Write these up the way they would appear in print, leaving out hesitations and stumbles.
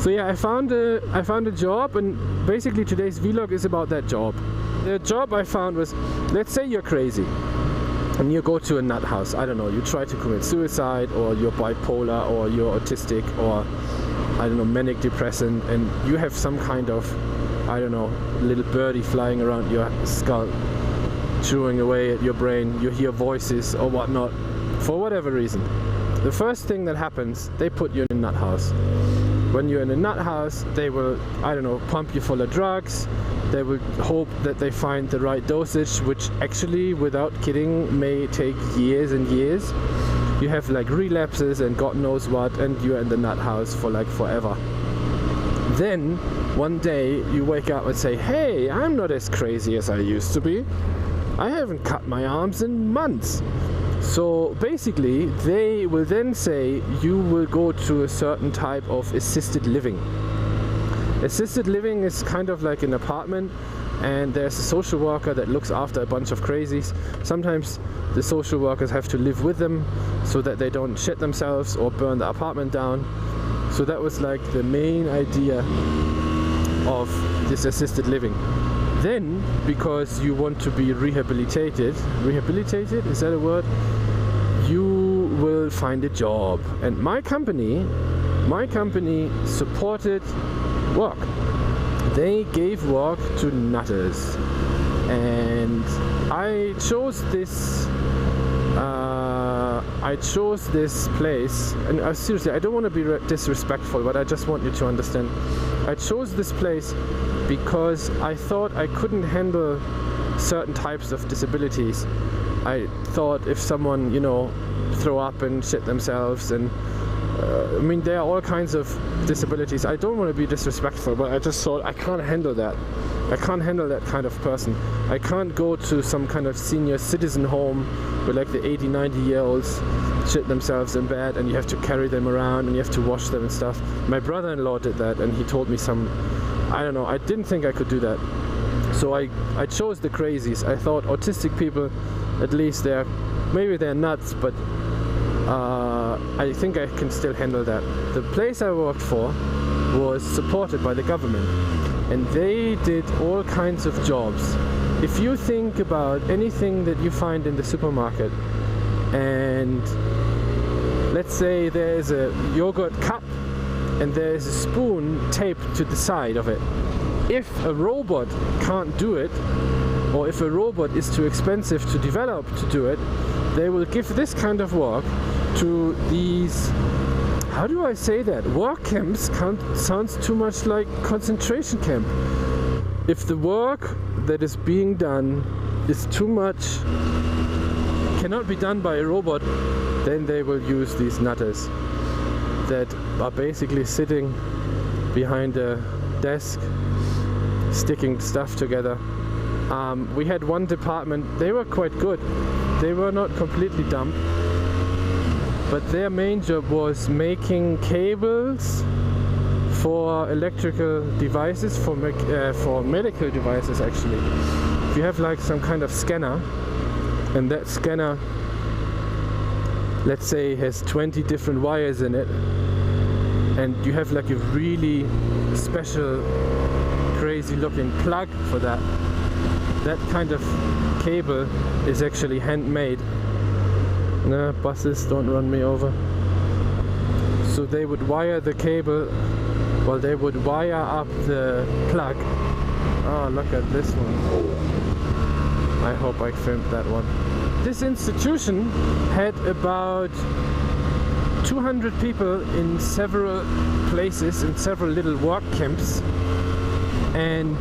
So yeah, I found a job, and basically today's vlog is about that job. The job I found was, let's say you're crazy and you go to a nut house. I don't know, you try to commit suicide, or you're bipolar, or you're autistic, or I don't know, manic depressant, and you have some kind of, I don't know, little birdie flying around your skull, chewing away at your brain. You hear voices or whatnot for whatever reason. The first thing that happens, they put you in a nut house. When you're in a nut house, they will, I don't know, pump you full of drugs. They will hope that they find the right dosage, which actually, without kidding, may take years and years. You have like relapses and God knows what, and you're in the nut house for like forever. Then, one day, you wake up and say, hey, I'm not as crazy as I used to be. I haven't cut my arms in months. So basically, they will then say you will go to a certain type of assisted living. Assisted living is kind of like an apartment, and there's a social worker that looks after a bunch of crazies. Sometimes the social workers have to live with them so that they don't shit themselves or burn the apartment down. So that was like the main idea of this assisted living. Then, because you want to be rehabilitated, is that a word? You will find a job. And my company supported work. They gave work to nutters. And I chose this place, and seriously, I don't want to be disrespectful, but I just want you to understand. I chose this place because I thought I couldn't handle certain types of disabilities. I thought if someone, you know, throw up and shit themselves, and I mean, there are all kinds of disabilities. I don't want to be disrespectful, but I just thought I can't handle that. I can't handle that kind of person. I can't go to some kind of senior citizen home where like the 80, 90-year-olds shit themselves in bed and you have to carry them around and you have to wash them and stuff. My brother-in-law did that, and he told me I don't know, I didn't think I could do that. So I chose the crazies. I thought autistic people, at least maybe they're nuts, but I think I can still handle that. The place I worked for was supported by the government, and they did all kinds of jobs. If you think about anything that you find in the supermarket, and let's say there's a yogurt cup and there's a spoon taped to the side of it. If a robot can't do it, or if a robot is too expensive to develop to do it, they will give this kind of work to these, how do I say that? Work camps sounds too much like concentration camp. If the work that is being done is too much, cannot be done by a robot, then they will use these nutters that are basically sitting behind a desk, sticking stuff together. We had one department, they were quite good. They were not completely dumb, but their main job was making cables for electrical devices, for medical devices actually. If you have like some kind of scanner, and that scanner, let's say, has 20 different wires in it, and you have like a really special, crazy looking plug for that. That kind of cable is actually handmade. No, buses, don't run me over. So they would wire the cable, well, they would wire up the plug. Oh, look at this one. I hope I filmed that one. This institution had about 200 people in several places, in several little work camps, and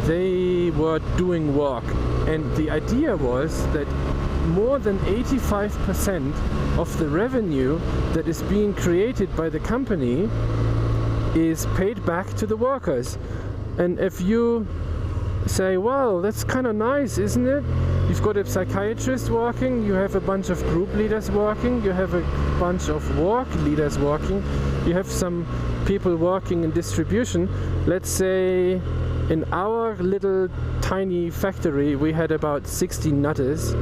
they were doing work. And the idea was that more than 85% of the revenue that is being created by the company is paid back to the workers. And if you say, well, that's kind of nice, isn't it? You've got a psychiatrist working, you have a bunch of group leaders working, you have a bunch of work leaders working, you have some people working in distribution. Let's say in our little tiny factory we had about 60 nutters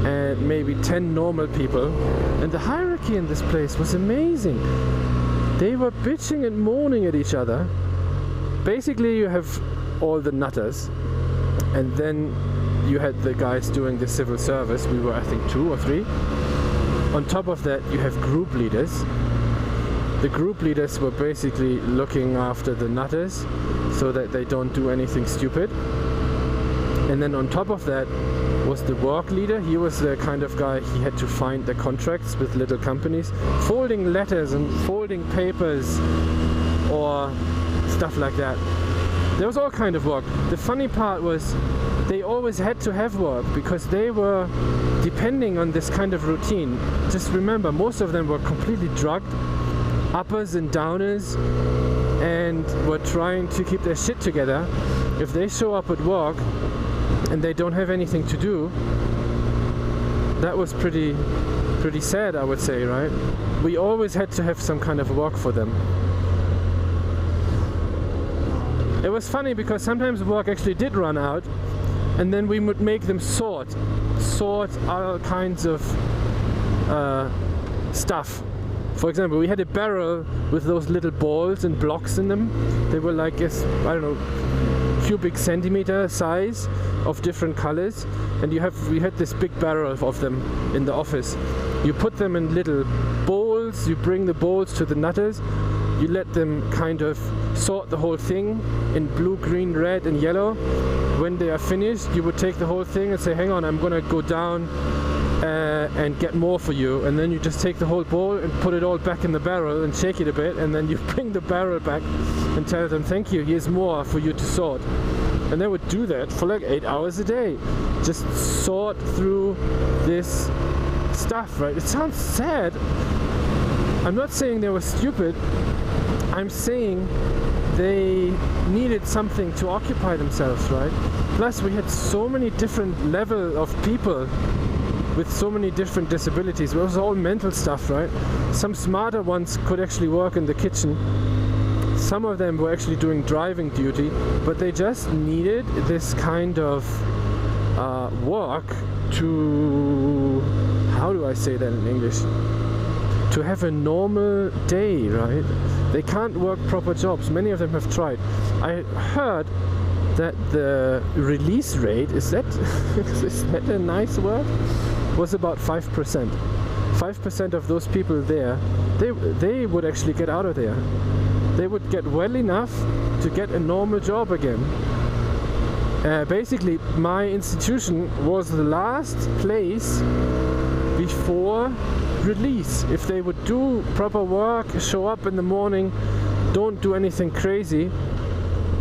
and maybe 10 normal people, and the hierarchy in this place was amazing. They were bitching and moaning at each other. Basically, you have all the nutters, and then you had the guys doing the civil service. We were, I think, 2 or 3. On top of that, you have group leaders. The group leaders were basically looking after the nutters so that they don't do anything stupid. And then on top of that was the work leader. He was the kind of guy, he had to find the contracts with little companies, folding letters and folding papers or stuff like that. There was all kind of work. The funny part was they always had to have work because they were depending on this kind of routine. Just remember, most of them were completely drugged, uppers and downers, and were trying to keep their shit together. If they show up at work and they don't have anything to do, that was pretty sad, I would say, right? We always had to have some kind of work for them. It was funny because sometimes work actually did run out, and then we would make them sort all kinds of stuff. For example, we had a barrel with those little balls and blocks in them. They were like, I don't know, cubic centimeter size of different colors, and we had this big barrel of them in the office. You put them in little bowls, you bring the bowls to the nutters, you let them kind of sort the whole thing in blue, green, red and yellow. When they are finished, you would take the whole thing and say, hang on, I'm gonna go down and get more for you, and then you just take the whole bowl and put it all back in the barrel and shake it a bit, and then you bring the barrel back and tell them, thank you, here's more for you to sort. And they would do that for like 8 hours a day, just sort through this stuff, right? It sounds sad. I'm not saying they were stupid, I'm saying they needed something to occupy themselves, right? Plus we had so many different level of people with so many different disabilities. It was all mental stuff, right? Some smarter ones could actually work in the kitchen. Some of them were actually doing driving duty, but they just needed this kind of work to, how do I say that in English? To have a normal day, right? They can't work proper jobs. Many of them have tried. I heard that the release rate, is that a nice word? Was about 5%. 5% of those people there, they would actually get out of there. They would get well enough to get a normal job again. Basically, my institution was the last place before release. If they would do proper work, show up in the morning, don't do anything crazy,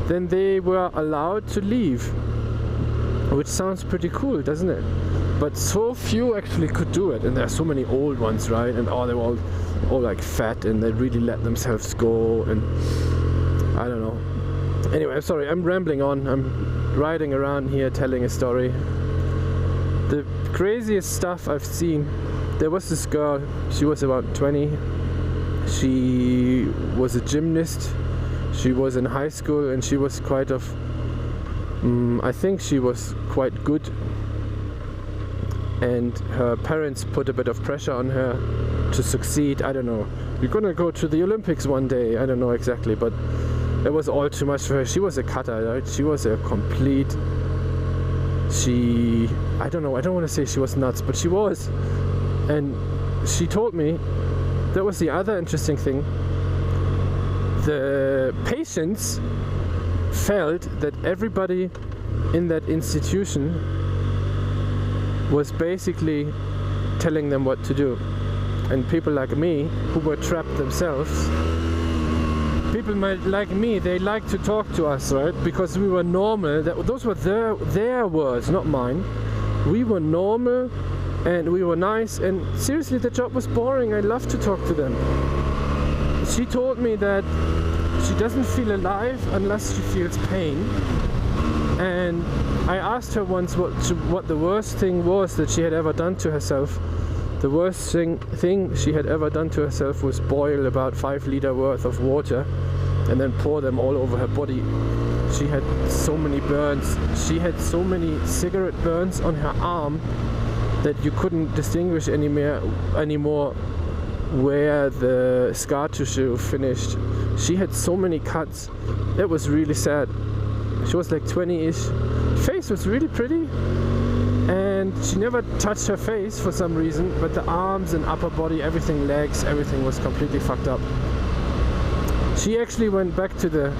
then they were allowed to leave. Which sounds pretty cool, doesn't it? But so few actually could do it, and there are so many old ones, right? And they were all like fat, and they really let themselves go, and I don't know. Anyway, I'm sorry, I'm rambling on. I'm riding around here telling a story. The craziest stuff I've seen, there was this girl, she was about 20. She was a gymnast. She was in high school, and she was quite of, I think she was quite good. And her parents put a bit of pressure on her to succeed. I don't know. You're gonna go to the Olympics one day. I don't know exactly, but it was all too much for her. She was a cutter, right? She was a complete... I don't know. I don't want to say she was nuts, but she was. And she told me, that was the other interesting thing. The patients felt that everybody in that institution was basically telling them what to do. And people like me, who were trapped themselves, people like me, they like to talk to us, right? Because we were normal. Those were their words, not mine. We were normal and we were nice, and seriously, the job was boring. I loved to talk to them. She told me that she doesn't feel alive unless she feels pain. And I asked her once what the worst thing was that she had ever done to herself. The worst thing she had ever done to herself was boil about 5 liters worth of water and then pour them all over her body. She had so many burns. She had so many cigarette burns on her arm that you couldn't distinguish anymore where the scar tissue finished, she had so many cuts. It was really sad. She was like 20-ish. Face was really pretty, and she never touched her face for some reason, but the arms and upper body, everything, legs, everything was completely fucked up. She actually went back to the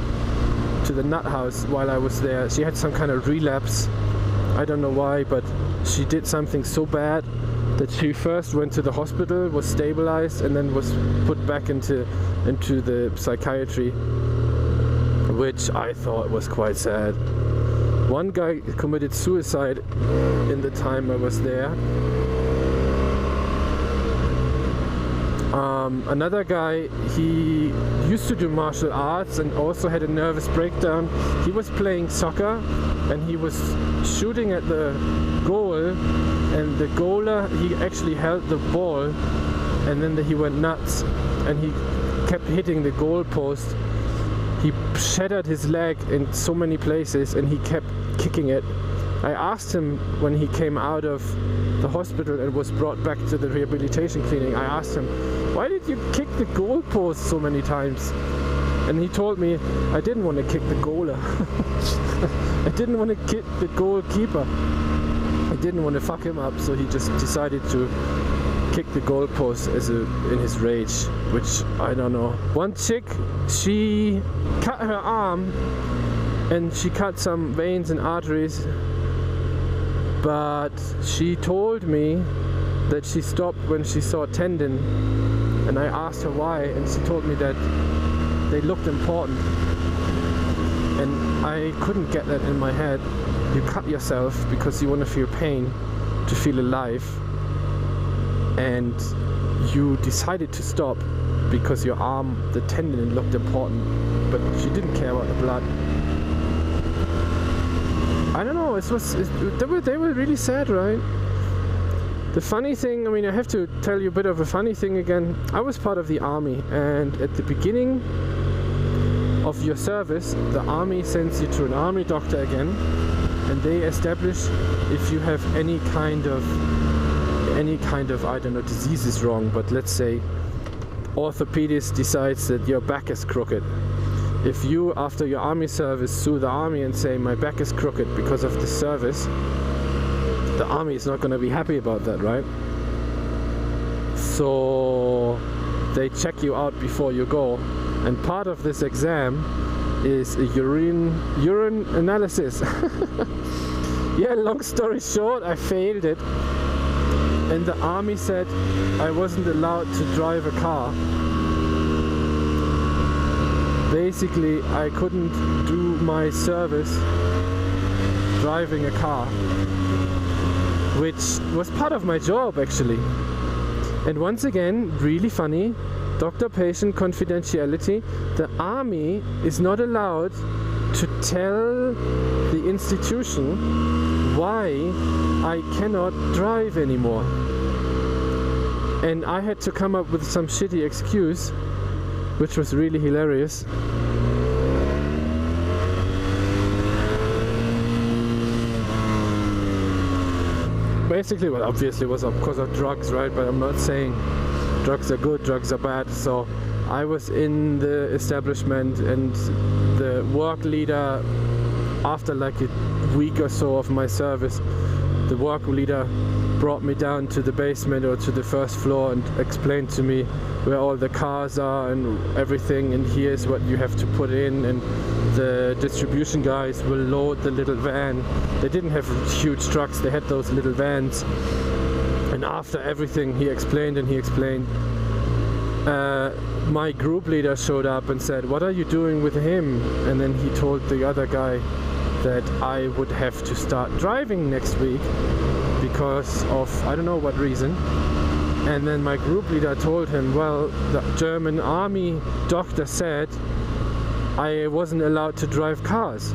nut house while I was there. She had some kind of relapse. I don't know why, but she did something so bad that she first went to the hospital, was stabilized, and then was put back into the psychiatry, which I thought was quite sad. One guy committed suicide in the time I was there. Another guy, he used to do martial arts and also had a nervous breakdown. He was playing soccer and he was shooting at the goal, and the goaler, he actually held the ball, and then he went nuts and he kept hitting the goal post. He shattered his leg in so many places and he kept kicking it. I asked him when he came out of the hospital and was brought back to the rehabilitation clinic, I asked him, why did you kick the goalpost so many times? And he told me, I didn't want to kick the goaler. I didn't want to kick the goalkeeper. I didn't want to fuck him up, so he just decided to kick the goalpost in his rage, which I don't know. One chick, she cut her arm and she cut some veins and arteries, but she told me that she stopped when she saw a tendon, and I asked her why, and she told me that they looked important, and I couldn't get that in my head. You cut yourself because you want to feel pain, to feel alive, and you decided to stop because your arm, the tendon, looked important, but she didn't care about the blood. I don't know, they were really sad, right? The funny thing, I mean, I have to tell you a bit of a funny thing again. I was part of the army, and at the beginning of your service, the army sends you to an army doctor again, and they establish if you have any kind of, I don't know, disease is wrong, but let's say orthopedist decides that your back is crooked. If you, after your army service, sue the army and say my back is crooked because of the service, the army is not going to be happy about that, right? So they check you out before you go, and part of this exam is a urine analysis. Yeah, long story short, I failed it, and the army said I wasn't allowed to drive a car. Basically, I couldn't do my service driving a car, which was part of my job actually. And once again, really funny, doctor-patient confidentiality. The army is not allowed to tell the institution why I cannot drive anymore. And I had to come up with some shitty excuse, which was really hilarious. Basically, well, obviously it was because of drugs, right? But I'm not saying drugs are good, drugs are bad. So I was in the establishment, and the work leader, after like a week or so of my service, the work leader brought me down to the basement or to the first floor and explained to me where all the cars are and everything, and here's what you have to put in, and the distribution guys will load the little van. They didn't have huge trucks, they had those little vans. And after everything he explained, my group leader showed up and said, what are you doing with him? And then he told the other guy that I would have to start driving next week because of I don't know what reason. And then my group leader told him, well, the German army doctor said I wasn't allowed to drive cars.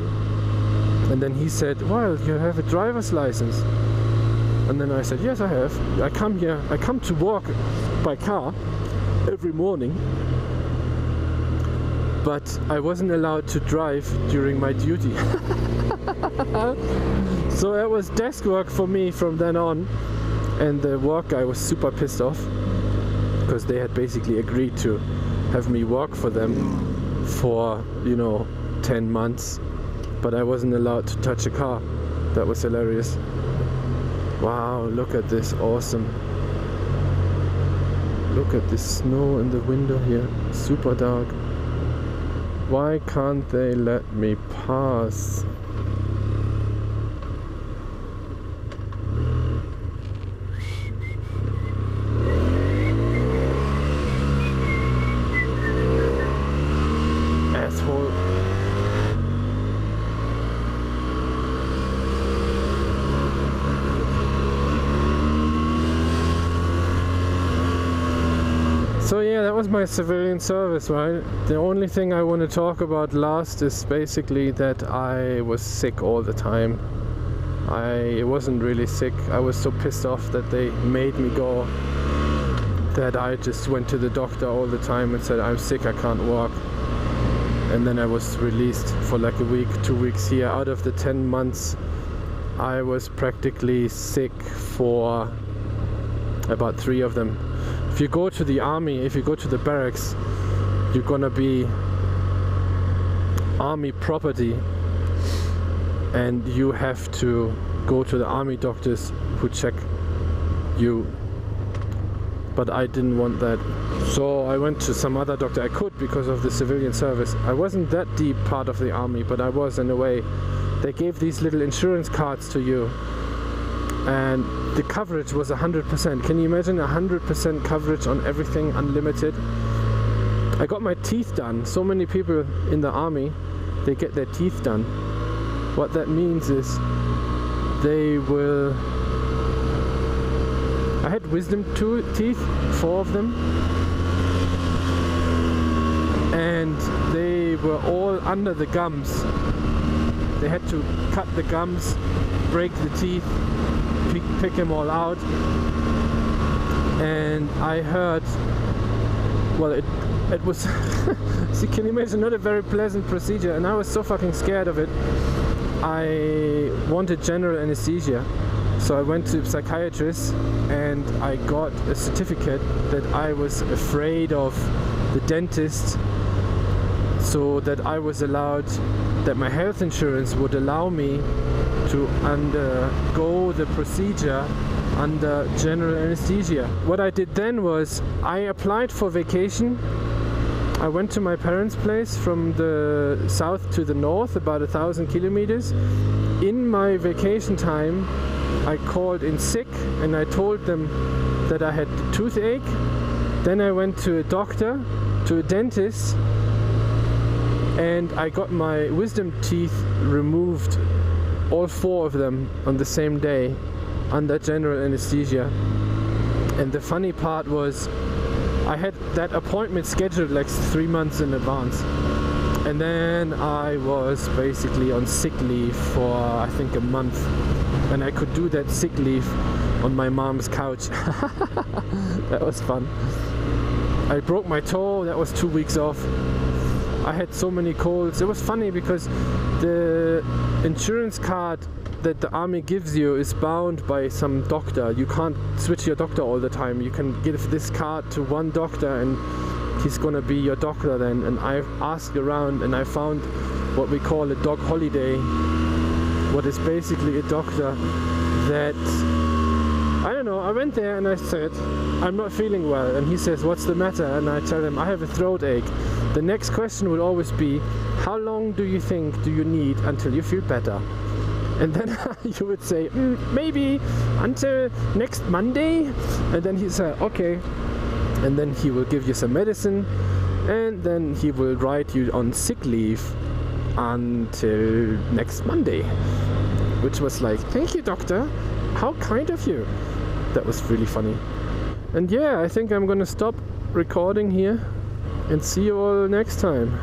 And then he said, well, you have a driver's license. And then I said, yes, I have. I come to work by car every morning, but I wasn't allowed to drive during my duty. So it was desk work for me from then on, and the work guy was super pissed off. because they had basically agreed to have me work for them for, you know, 10 months, but I wasn't allowed to touch a car. That was hilarious. Wow, look at this, awesome. Look at the snow in the window here, super dark. Why can't they let me pass? Asshole. So yeah, that was my civilian service, right? The only thing I want to talk about last is basically that I was sick all the time. I wasn't really sick. I was so pissed off that they made me go that I just went to the doctor all the time and said, I'm sick, I can't walk. And then I was released for like a week, 2 weeks here. Out of the 10 months, I was practically sick for about 3 of them. If you go to the army, if you go to the barracks, you're gonna be army property, and you have to go to the army doctors who check you. But I didn't want that, so I went to some other doctor. I could because of the civilian service. I wasn't that deep part of the army, but I was in a way. They gave these little insurance cards to you, and the coverage was 100%. Can you imagine 100% coverage on everything, unlimited? I got my teeth done. So many people in the army, they get their teeth done. What that means is they will... I had wisdom teeth, 4 of them, and they were all under the gums. They had to cut the gums, break the teeth, pick them all out. And I heard, well, it was so you can imagine, not a very pleasant procedure, and I was so fucking scared of it. I wanted general anesthesia, so I went to a psychiatrist and I got a certificate that I was afraid of the dentist, so that I was allowed, that my health insurance would allow me to undergo the procedure under general anesthesia. What I did then was I applied for vacation. I went to my parents' place from the south to the north, about 1,000 kilometers. In my vacation time, I called in sick and I told them that I had toothache. Then I went to a doctor, to a dentist, and I got my wisdom teeth removed, all 4 of them, on the same day under general anesthesia. And the funny part was I had that appointment scheduled like 3 months in advance, and then I was basically on sick leave for I think a month, and I could do that sick leave on my mom's couch. That was fun. I broke my toe, that was 2 weeks off. I had so many colds. It was funny because the insurance card that the army gives you is bound by some doctor. You can't switch your doctor all the time. You can give this card to one doctor and he's gonna be your doctor then. And I asked around and I found what we call a dog holiday, what is basically a doctor that, I don't know, I went there and I said, I'm not feeling well, and he says, what's the matter? And I tell him, I have a throat ache. The next question would always be, how long do you think do you need until you feel better? And then you would say, maybe until next Monday. And then he said, okay. And then he will give you some medicine, and then he will write you on sick leave until next Monday. Which was like, thank you, doctor. How kind of you. That was really funny. And yeah, I think I'm gonna stop recording here and see you all next time.